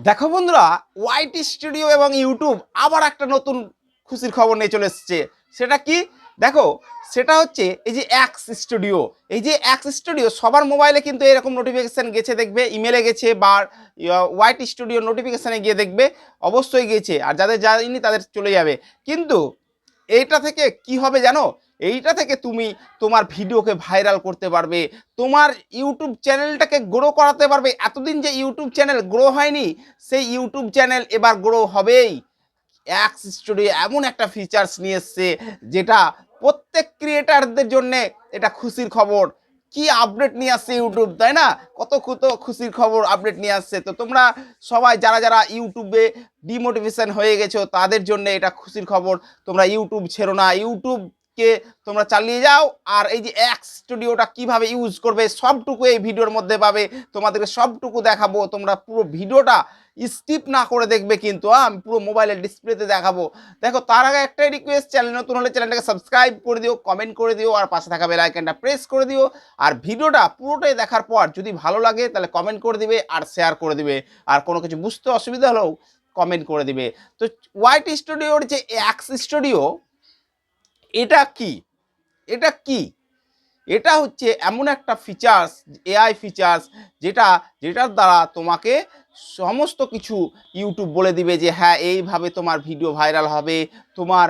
দেখো বন্ধুরা, YT studio এবং ইউটিউব আবার একটা নতুন খুশির খবর নিয়ে চলে এসেছে। সেটা কি? দেখো, সেটা হচ্ছে এই যে এক্স স্টুডিও। এই যে এক্স স্টুডিও সবার মোবাইলে কিন্তু এরকম নোটিফিকেশন গেছে, দেখবে ইমেলে গেছে বা ওয়াইটি স্টুডিও নোটিফিকেশানে গিয়ে দেখবে অবশ্যই গেছে, আর যাদের যায়নি তাদের চলে যাবে। কিন্তু এইটা থেকে কি হবে জানো? এইটা থেকে তুমি তোমার ভিডিওকে ভাইরাল করতে পারবে, তোমার ইউটিউব চ্যানেলটাকে গ্রো করাতে পারবে। এতদিন যে ইউটিউব চ্যানেল গ্রো হয়নি, সেই ইউটিউব চ্যানেল এবার গ্রো হবেই। এক্স স্টুডিও এমন একটা ফিচার্স নিয়ে এসছে যেটা প্রত্যেক ক্রিয়েটারদের জন্য এটা খুশির খবর। কি আপডেট নিয়ে আসছে ইউটিউব, তাই না? কত কত খুশির খবর আপডেট নিয়ে আসছে। তো তোমরা সবাই যারা যারা ইউটিউবে ডিমোটিভেশন হয়ে গেছো তাদের জন্য এটা খুশির খবর। তোমরা ইউটিউব ছেড়ো না, ইউটিউবকে তোমরা চালিয়ে যাও। আর এই যে এক্স স্টুডিওটা কিভাবে ইউজ করবে সবটুকু এই ভিডিওর মধ্যে পাবে, তোমাদেরকে সবটুকু দেখাবো। তোমরা পুরো ভিডিওটা স্কিপ না করে দেখবে, কিন্তু আমি পুরো মোবাইলের ডিসপ্লেতে দেখাবো। দেখো, তার আগে একটাই রিকোয়েস্ট, চ্যানেল নতুন হলে চ্যানেলটাকে সাবস্ক্রাইব করে দিও, কমেন্ট করে দিও, আর পাশে থাকা বেল আইকনটা প্রেস করে দিও। আর ভিডিওটা পুরোটাই দেখার পর যদি ভালো লাগে তাহলে কমেন্ট করে দিবে আর শেয়ার করে দিবে। আর কোনো কিছু বুঝতে অসুবিধা হলেও কমেন্ট করে দিবে। তো ওয়াইটি স্টুডিওর যে এক্স স্টুডিও, এটা কি? এটা কি? এটা হচ্ছে এমন একটা ফিচার্স, এআই ফিচার্স, যেটার দ্বারা তোমাকে সমস্ত কিছু ইউটিউব বলে দিবে যে হ্যাঁ, এইভাবে তোমার ভিডিও ভাইরাল হবে, তোমার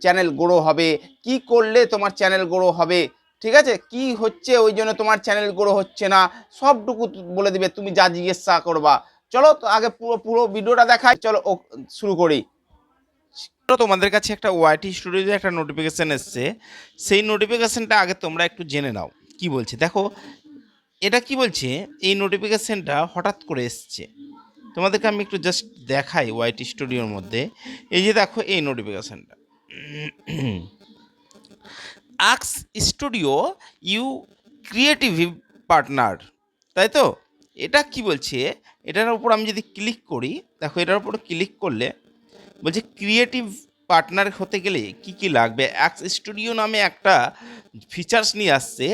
চ্যানেল গ্রো হবে, কি করলে তোমার চ্যানেল গ্রো হবে, ঠিক আছে, কি হচ্ছে ওই জন্য তোমার চ্যানেল গ্রো হচ্ছে না, সবটুকু বলে দিবে, তুমি যা জিজ্ঞাসা করবা। চলো তো আগে পুরো পুরো ভিডিওটা দেখাই, চলো শুরু করি। তোমাদের কাছে একটা ওয়াইটি স্টুডিওতে একটা নোটিফিকেশান এসছে, সেই নোটিফিকেশানটা আগে তোমরা একটু জেনে নাও কি বলছে। দেখো, এটা কি বলছে, এই নোটিফিকেশানটা হঠাৎ করে এসছে। তোমাদেরকে আমি একটু জাস্ট দেখাই ওয়াইটি স্টুডিওর মধ্যে। এই যে দেখো, এই নোটিফিকেশানটা আক্স স্টুডিও ইউ ক্রিয়েটিভ পার্টনার, তাই তো? এটা কি বলছে, এটার উপর আমি যদি ক্লিক করি, দেখো এটার উপর ক্লিক করলে বলছে ক্রিয়েটিভ পার্টনার হতে গেলে কি কি লাগবে। এক্স স্টুডিও নামে একটা ফিচার্স নিয়ে আসছে,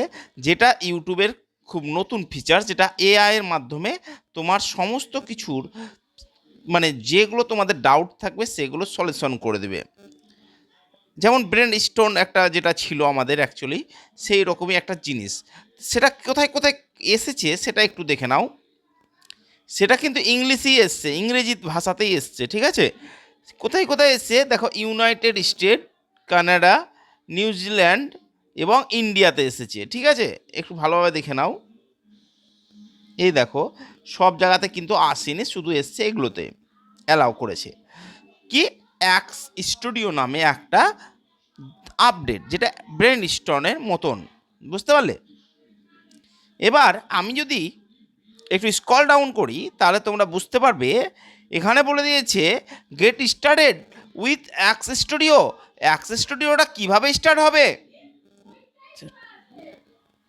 যেটা ইউটিউবের খুব নতুন ফিচার্স, যেটা এআই এর মাধ্যমে তোমার সমস্ত কিছুর মানে যেগুলো তোমাদের ডাউট থাকবে সেগুলো সলিউশন করে দেবে। যেমন ব্রেন স্টোন একটা যেটা ছিল আমাদের অ্যাকচুয়ালি, সেই রকমই একটা জিনিস। সেটা কোথায় কোথায় এসেছে সেটা একটু দেখে নাও। সেটা কিন্তু ইংলিশেই এসছে, ইংরেজি ভাষাতেই এসছে, ঠিক আছে? কোথায় কোথায় এসছে দেখো, ইউনাইটেড স্টেট, কানাডা, নিউজিল্যান্ড এবং ইন্ডিয়াতে এসেছে, ঠিক আছে? একটু ভালোভাবে দেখে নাও। এই দেখো, সব জায়গাতে কিন্তু আসেনি, শুধু এসছে এগুলোতে, অ্যালাউ করেছে। কি? এক্স স্টুডিও নামে একটা আপডেট, যেটা ব্রেন স্টর্নের মতন, বুঝতে পারলে? এবার আমি যদি একটু স্ক্রল ডাউন করি তাহলে তোমরা বুঝতে পারবে। এখানে বলে দিয়েছে get started with X studio. X স্টুডিওটা কীভাবে স্টার্ট হবে,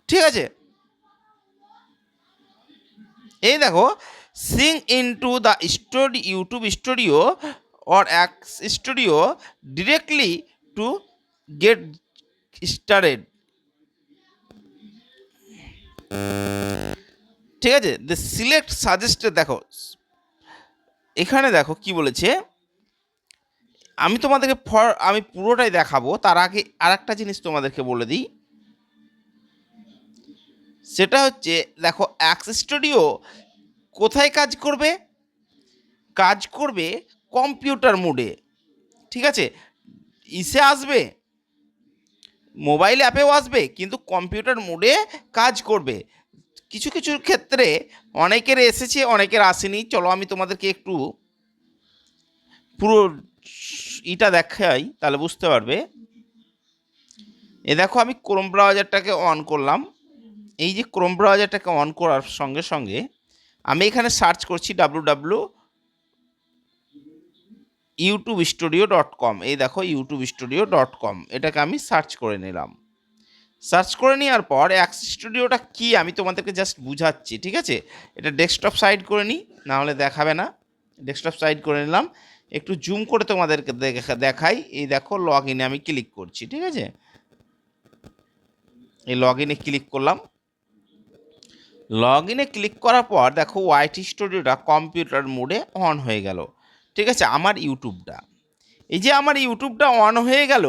ঠিক আছে? এই দেখো, sign into the studio, YouTube studio or X studio directly to get started, ঠিক আছে? দ্য সিলেক্ট সাজেস্টেড, দেখো এখানে দেখো কি বলেছে। আমি তোমাদেরকে আমি পুরোটাই দেখাবো, তার আগে আর একটা জিনিস তোমাদেরকে বলে দিই। সেটা হচ্ছে, দেখো এক্স স্টুডিও কোথায় কাজ করবে? কাজ করবে কম্পিউটার মোডে, ঠিক আছে? ইসে আসবে, মোবাইল অ্যাপেও আসবে, কিন্তু কম্পিউটার মোডে কাজ করবে। কিছু কিছু ক্ষেত্রে অনেকের এসেছে, অনেকের আসেনি। চলো আমি তোমাদেরকে একটু পুরো এটা দেখাই, তাহলে বুঝতে পারবে। এ দেখো, আমি ক্রোম ব্রাউজারটাকে অন করলাম। এই যে ক্রোম ব্রাউজারটাকে অন করার সঙ্গে সঙ্গে আমি এখানে সার্চ করছি www.youtube-studio.com। এই দেখো, youtube-studio.com, এটাকে আমি সার্চ করে নিলাম। সার্চ করে নেওয়ার পর এক্স স্টুডিওটা কি আমি তোমাদেরকে জাস্ট বুঝাচ্ছি, ঠিক আছে? এটা ডেস্কটপ সাইড করে নিই, নাহলে দেখাবে না। ডেস্কটপ সাইড করে নিলাম, একটু জুম করে তোমাদেরকে দেখাই। এই দেখো, লগ ইনে আমি ক্লিক করছি, ঠিক আছে? এই লগ ইনে ক্লিক করলাম। লগ ইনে ক্লিক করার পর দেখো ওয়াইটি স্টুডিওটা কম্পিউটার মোডে অন হয়ে গেল। ঠিক আছে, আমার ইউটিউবটা, এই যে আমার ইউটিউবটা অন হয়ে গেল।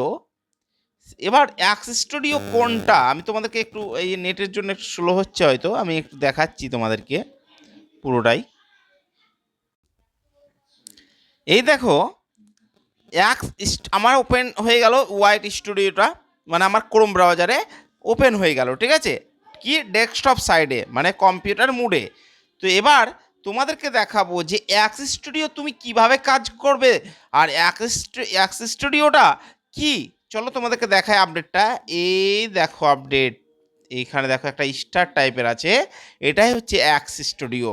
এবার এক্স স্টুডিও কোনটা আমি তোমাদেরকে একটু, এই নেটের জন্য একটু স্লো হচ্ছে হয়তো, আমি একটু দেখাচ্ছি তোমাদেরকে পুরোটাই। এই দেখো আমার ওপেন হয়ে গেল ওয়াইটি স্টুডিওটা, মানে আমার ক্রোম ব্রাউজারে ওপেন হয়ে গেল। ঠিক আছে, কি ডেস্কটপ সাইডে মানে কম্পিউটার মোডে। তো এবার তোমাদেরকে দেখাবো যে এক্স স্টুডিও তুমি কিভাবে কাজ করবে, আর এক্স স্টুডিওটা কি, চলো তোমাদেরকে দেখায় আপডেটটা। এই দেখো আপডেট, এইখানে দেখো একটা স্টার টাইপের আছে, এটাই হচ্ছে এক্স স্টুডিও।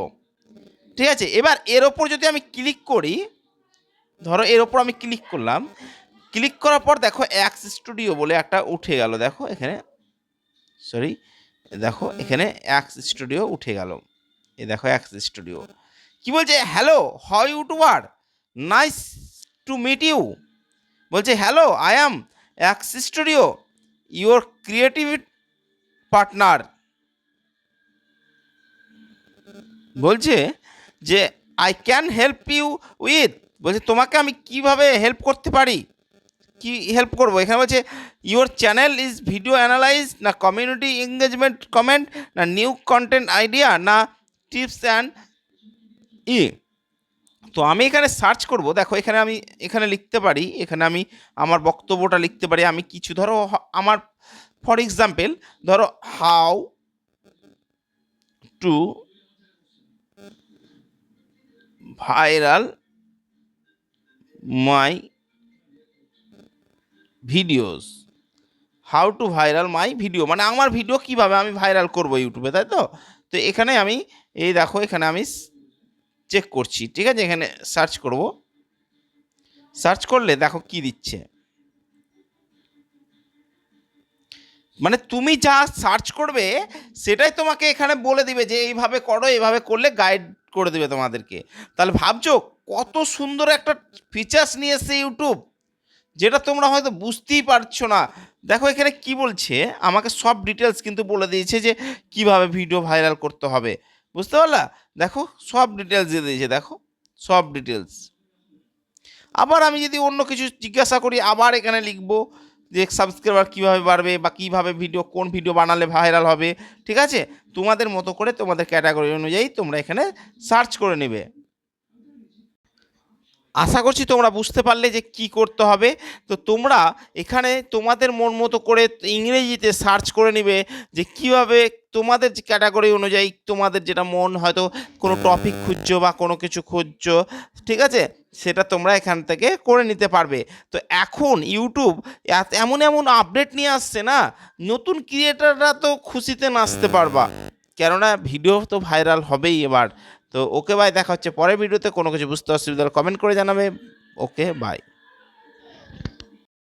ঠিক আছে, এবার এর ওপর যদি আমি ক্লিক করি, ধরো এর ওপর আমি ক্লিক করলাম, ক্লিক করার পর দেখো এক্স স্টুডিও বলে একটা উঠে গেল, দেখো এখানে, সরি দেখো এখানে এক্স স্টুডিও উঠে গেল। এই দেখো এক্স স্টুডিও কি বলছে, hello how YouTuber, nice to meet you. বলছে hello I am X studio your creative partner. বলছে যে I can help you with, বলছে তোমাকে আমি কিভাবে হেল্প করতে পারি, কি হেল্প করবো। এখানে বলছে your channel is video analyse, না কমিউনিটি এঙ্গেজমেন্ট কমেন্ট, না নিউ কন্টেন্ট আইডিয়া, না টিপস অ্যান্ড ই। তো আমি এখানে সার্চ করব, দেখো এখানে আমি এখানে লিখতে পারি, এখানে আমি আমার বক্তব্যটা লিখতে পারি। আমি কিছু ধরো আমার ফর এক্সাম্পল ধরো how to viral my videos, how to viral my video, মানে আমার ভিডিও কিভাবে আমি ভাইরাল করব ইউটিউবে, তাই তো। তো এখানে আমি এই দেখো এখানে আমি চেক করছি। ঠিক আছে, এখানে সার্চ করব, সার্চ করলে দেখো কি দিচ্ছে, মানে তুমি যা সার্চ করবে সেটাই তোমাকে এখানে বলে দিবে যে এইভাবে করো, এইভাবে করলে গাইড করে দেবে তোমাদেরকে। তাহলে ভাবছো কত সুন্দর একটা ফিচার্স নিয়ে এসছে ইউটিউব, যেটা তোমরা হয়তো বুঝতেই পারছো না। দেখো এখানে কি বলছে, আমাকে সব ডিটেলস কিন্তু বলে দিয়েছে যে কিভাবে ভিডিও ভাইরাল করতে হবে, বুঝতে পারলা। দেখো সব ডিটেলস দিয়ে দিয়েছে, দেখো সব ডিটেলস। আবার আমি যদি অন্য কিছু জিজ্ঞাসা করি, আবার এখানে লিখবো যে সাবস্ক্রাইবার কীভাবে বাড়বে, বা কীভাবে ভিডিও, কোন ভিডিও বানালে ভাইরাল হবে। ঠিক আছে, তোমাদের মতো করে তোমাদের ক্যাটাগরি অনুযায়ী তোমরা এখানে সার্চ করে নেবে। আশা করছি তোমরা বুঝতে পারলে যে কি করতে হবে। তো তোমরা এখানে তোমাদের মন মতো করে ইংরেজিতে সার্চ করে নিবে যে কীভাবে তোমাদের যে ক্যাটাগরি অনুযায়ী তোমাদের যেটা মন, হয়তো কোনো টপিক খুঁজছো বা কোনো কিছু খুঁজছো, ঠিক আছে, সেটা তোমরা এখান থেকে করে নিতে পারবে। তো এখন ইউটিউব এমন এমন আপডেট নিয়ে আসছে না, নতুন ক্রিয়েটাররা তো খুশিতে নাচতে পারবা, কেননা ভিডিও তো ভাইরাল হবেই এবার। তো ওকে ভাই, দেখা হচ্ছে পরের ভিডিওতে। কোনো কিছু বুঝতে অসুবিধা হলে কমেন্ট করে জানাবে। Okay bye.